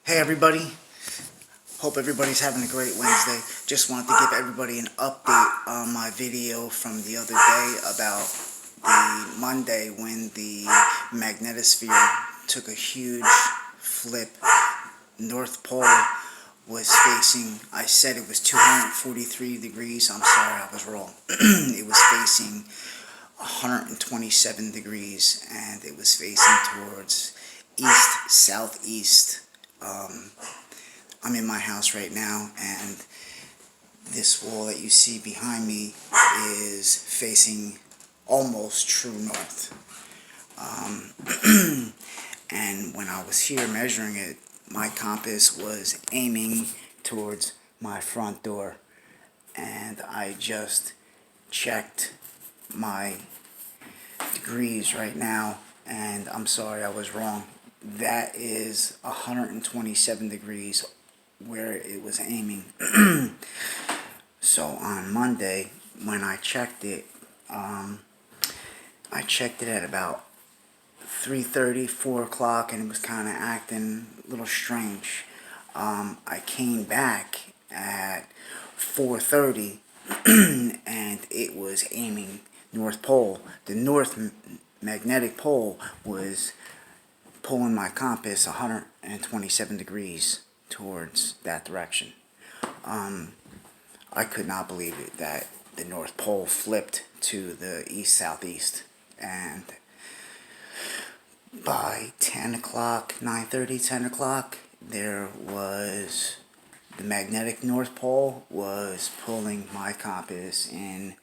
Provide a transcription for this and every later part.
Hey everybody, hope everybody's having a great Wednesday. Just wanted to give everybody an update on my video from the other day about the Monday when the magnetosphere took a huge flip. North Pole was facing, I said it was 243 degrees, I'm sorry I was wrong. It was facing 127 degrees and it was facing towards east-southeast. I'm in my house right now, and this wall that you see behind me is facing almost true north. And when I was here measuring it, my compass was aiming towards my front door, and I just checked my degrees right now, and I'm sorry I was wrong. That is 127 degrees where it was aiming. So on Monday, when I checked it at about 3:30, 4 o'clock, and it was kind of acting a little strange. I came back at 4:30, and it was aiming North Pole. The North Magnetic Pole was pulling my compass 127 degrees towards that direction. I could not believe it that the North Pole flipped to the east-southeast, and by 10 o'clock, 9:30, 10 o'clock, there was the magnetic North Pole was pulling my compass in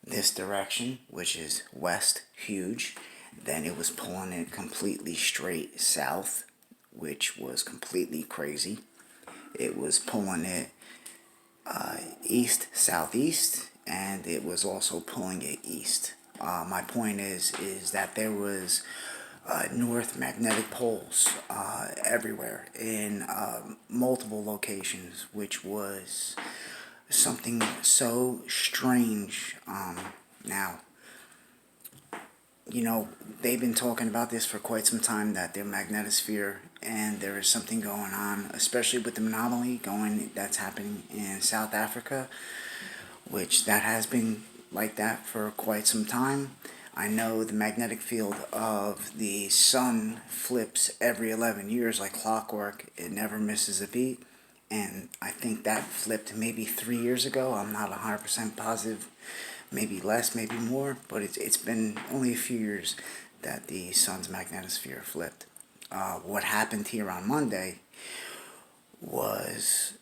this direction, which is west, huge. Then it was pulling it completely straight south, which was completely crazy. It was pulling it east, southeast, and it was also pulling it east. My point is that there was north magnetic poles everywhere in multiple locations, which was something so strange. Now, you know, they've been talking about this for quite some time, that their magnetosphere, and there is something going on, especially with the anomaly that's happening in South Africa, which that has been like that for quite some time. I know the magnetic field of the sun flips every 11 years like clockwork. It never misses a beat. And I think that flipped maybe 3 years ago. I'm not 100% positive. Maybe less, maybe more, but it's been only a few years that the sun's magnetosphere flipped. What happened here on Monday was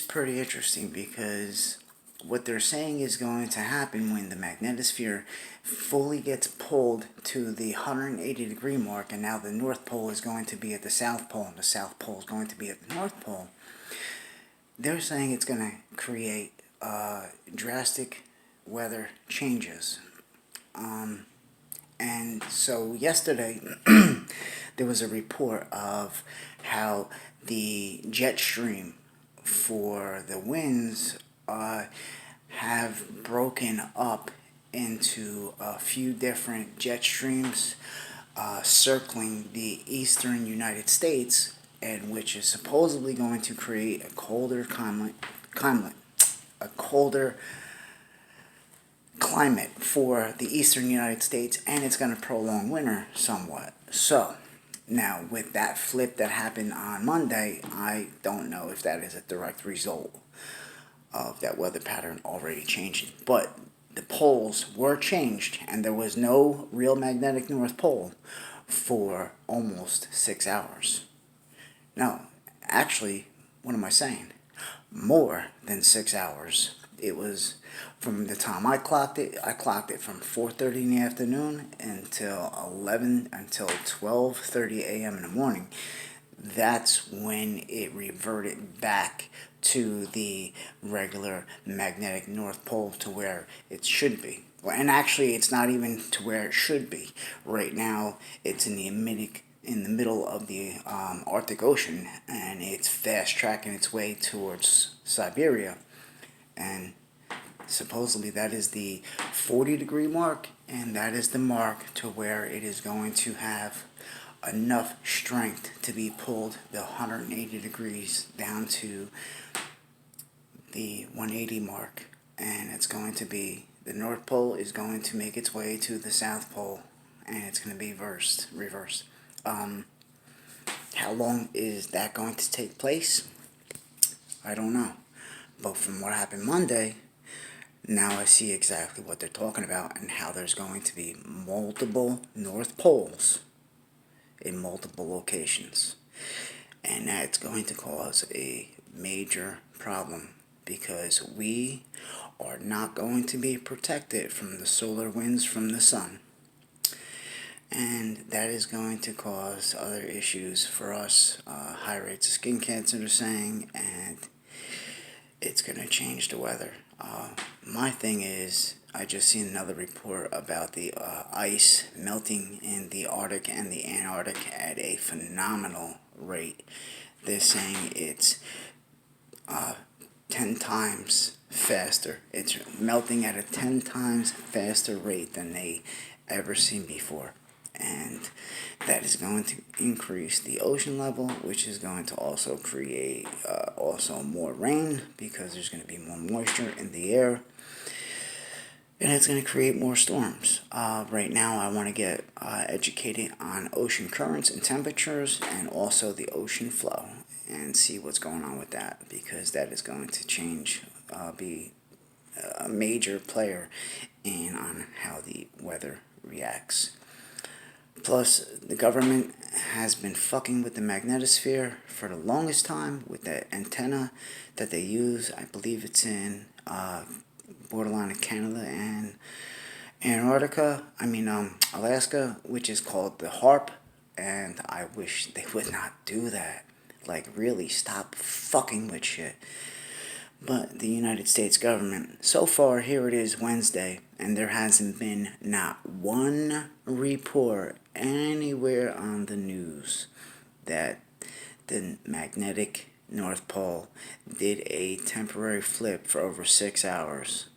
pretty interesting, because what they're saying is going to happen when the magnetosphere fully gets pulled to the 180 degree mark, and now the North Pole is going to be at the South Pole, and the South Pole is going to be at the North Pole. They're saying it's going to create drastic weather changes. And so yesterday, there was a report of how the jet stream for the winds have broken up into a few different jet streams circling the eastern United States, and which is supposedly going to create a colder climate for the eastern United States, and it's going to prolong winter somewhat. So, now with that flip that happened on Monday, I don't know if that is a direct result of that weather pattern already changing. But the poles were changed, and there was no real magnetic North Pole for almost 6 hours. No, actually, what am I saying? More than 6 hours. It was from the time I clocked it from 4:30 in the afternoon until 12:30 a.m. in the morning. That's when it reverted back to the regular magnetic North Pole, to where it should be. And actually, it's not even to where it should be. Right now, it's in the middle of the Arctic Ocean, and it's fast tracking its way towards Siberia. And supposedly that is the 40 degree mark, and that is the mark to where it is going to have enough strength to be pulled the 180 degrees down to the 180 mark, and it's going to be, the North Pole is going to make its way to the South Pole, and it's going to be reversed. How long is that going to take place? I don't know. But from what happened Monday, now I see exactly what they're talking about and how there's going to be multiple North Poles in multiple locations. And that's going to cause a major problem because we are not going to be protected from the solar winds from the sun. And that is going to cause other issues for us. High rates of skin cancer, they're saying, and it's going to change the weather. My thing is, I just seen another report about the ice melting in the Arctic and the Antarctic at a phenomenal rate. They're saying it's 10 times faster. It's melting at a 10 times faster rate than they ever seen before. And that is going to increase the ocean level, which is going to also create also more rain because there's going to be more moisture in the air. And it's going to create more storms. Right now, I want to get educated on ocean currents and temperatures and also the ocean flow and see what's going on with that, because that is going to change, be a major player in on how the weather reacts. Plus, the government has been fucking with the magnetosphere for the longest time with the antenna that they use. I believe it's in borderline of Canada and Alaska, which is called the HARP, and I wish they would not do that. Like, really, stop fucking with shit. But the United States government, so far, here it is Wednesday, and there hasn't been not one report anywhere on the news that the magnetic North Pole did a temporary flip for over 6 hours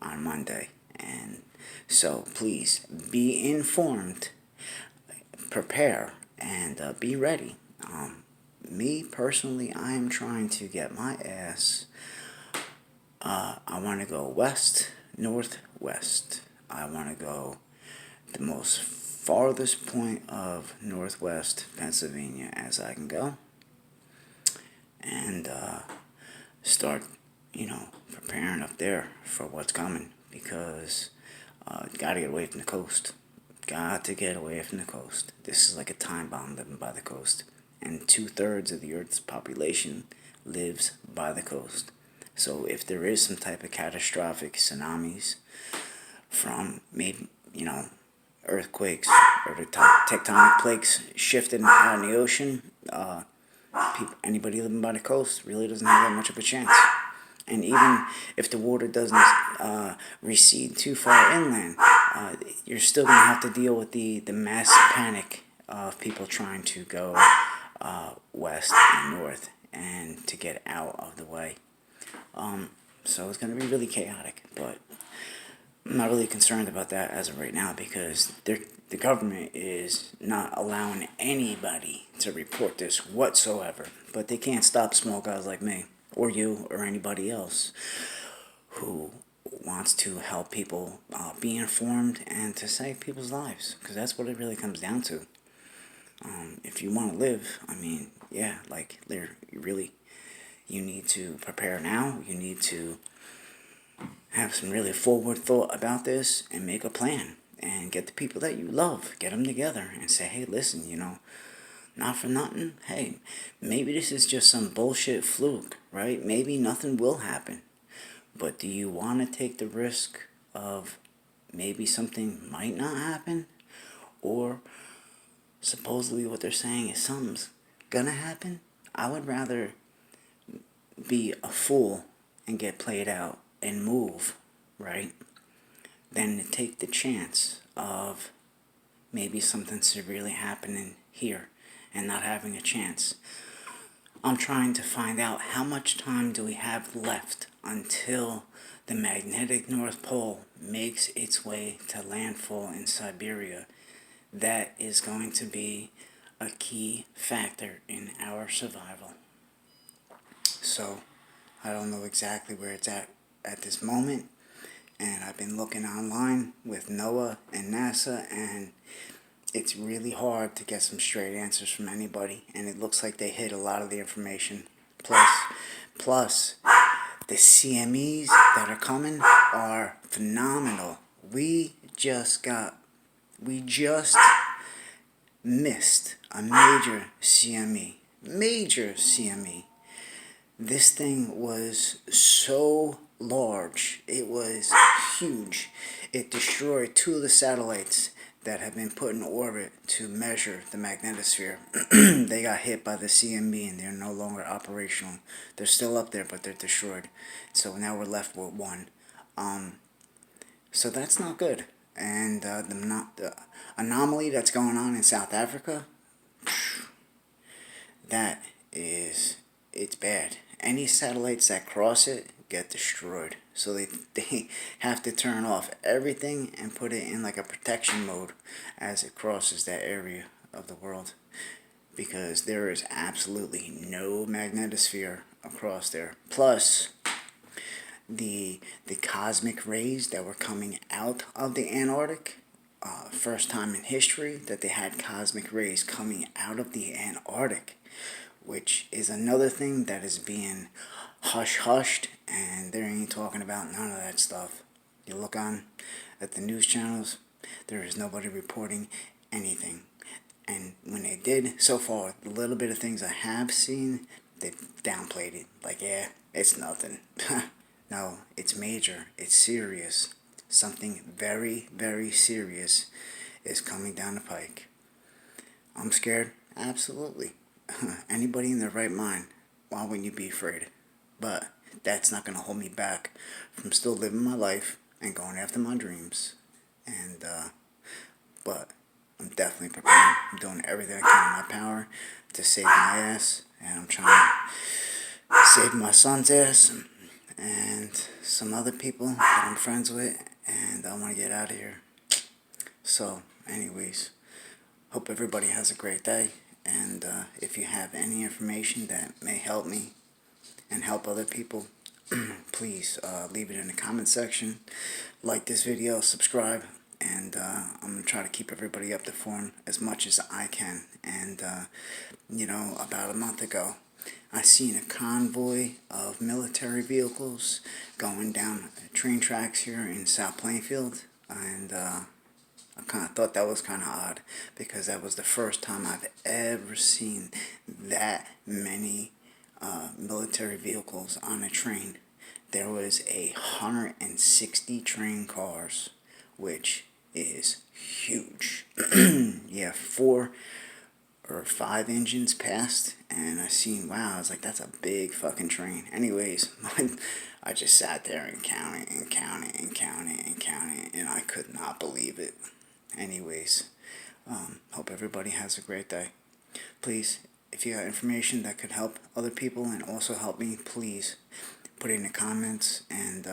on Monday. And so please be informed, prepare, and be ready. Me personally, I am trying to get my ass. I want to go west, northwest. I want to go the most farthest point of northwest Pennsylvania as I can go, and start, preparing up there for what's coming, because got to get away from the coast. Got to get away from the coast. This is like a time bomb living by the coast, and 2/3 of the Earth's population lives by the coast. So if there is some type of catastrophic tsunamis from maybe, earthquakes or the tectonic plates shifting out in the ocean, anybody living by the coast really doesn't have that much of a chance. And even if the water doesn't recede too far inland, you're still going to have to deal with the mass panic of people trying to go west and north and to get out of the way. So it's going to be really chaotic, but I'm not really concerned about that as of right now, because the government is not allowing anybody to report this whatsoever. But they can't stop small guys like me, or you, or anybody else who wants to help people be informed and to save people's lives, because that's what it really comes down to. If you want to live, you need to prepare now. You need to have some really forward thought about this and make a plan and get the people that you love, get them together and say, hey, listen, not for nothing, hey, maybe this is just some bullshit fluke, right? Maybe nothing will happen. But do you want to take the risk of maybe something might not happen? Or supposedly what they're saying is something's gonna happen? I would rather be a fool and get played out and move, right, than to take the chance of maybe something severely happening here and not having a chance. I'm trying to find out how much time do we have left until the magnetic North Pole makes its way to landfall in Siberia. That is going to be a key factor in our survival. So, I don't know exactly where it's at this moment, and I've been looking online with NOAA and NASA, and it's really hard to get some straight answers from anybody, and it looks like they hid a lot of the information. Plus, the CMEs that are coming are phenomenal. We just missed a major CME. Major CME. This thing was so large. It was huge. It destroyed 2 of the satellites that have been put in orbit to measure the magnetosphere. They got hit by the CMB and they're no longer operational. They're still up there, but they're destroyed. So now we're left with 1. So that's not good. And the anomaly that's going on in South Africa, it's bad. Any satellites that cross it get destroyed. So they have to turn off everything and put it in like a protection mode as it crosses that area of the world, because there is absolutely no magnetosphere across there. Plus, the cosmic rays that were coming out of the Antarctic, first time in history that they had cosmic rays coming out of the Antarctic, which is another thing that is being hushed, and they ain't talking about none of that stuff. You look on at the news channels, there is nobody reporting anything. And when they did, so far, the little bit of things I have seen, they've downplayed it. Like, yeah, it's nothing. No, it's major. It's serious. Something very, very serious is coming down the pike. I'm scared? Absolutely. Anybody in their right mind, why wouldn't you be afraid? But that's not going to hold me back from still living my life and going after my dreams. And, but I'm definitely preparing. I'm doing everything I can in my power to save my ass. And I'm trying to save my son's ass and some other people that I'm friends with. And I want to get out of here. So, anyways, hope everybody has a great day. And if you have any information that may help me and help other people, please leave it in the comment section. Like this video, subscribe, and I'm going to try to keep everybody up to form as much as I can. And, you know, about a month ago, I seen a convoy of military vehicles going down train tracks here in South Plainfield, and I kind of thought that was kind of odd, because that was the first time I've ever seen that many military vehicles on a train. There was 160 train cars, which is huge. Yeah, 4 or 5 engines passed, and I seen, wow, I was like, that's a big fucking train. Anyways, I just sat there and counted and counted and counted and counted, and I could not believe it. Anyways, hope everybody has a great day. Please, if you got information that could help other people and also help me, please put it in the comments. And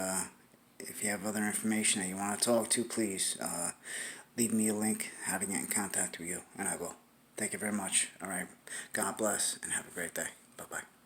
if you have other information that you want to talk to, please leave me a link how to get in contact with you, and I will. Thank you very much. All right. God bless and have a great day. Bye-bye.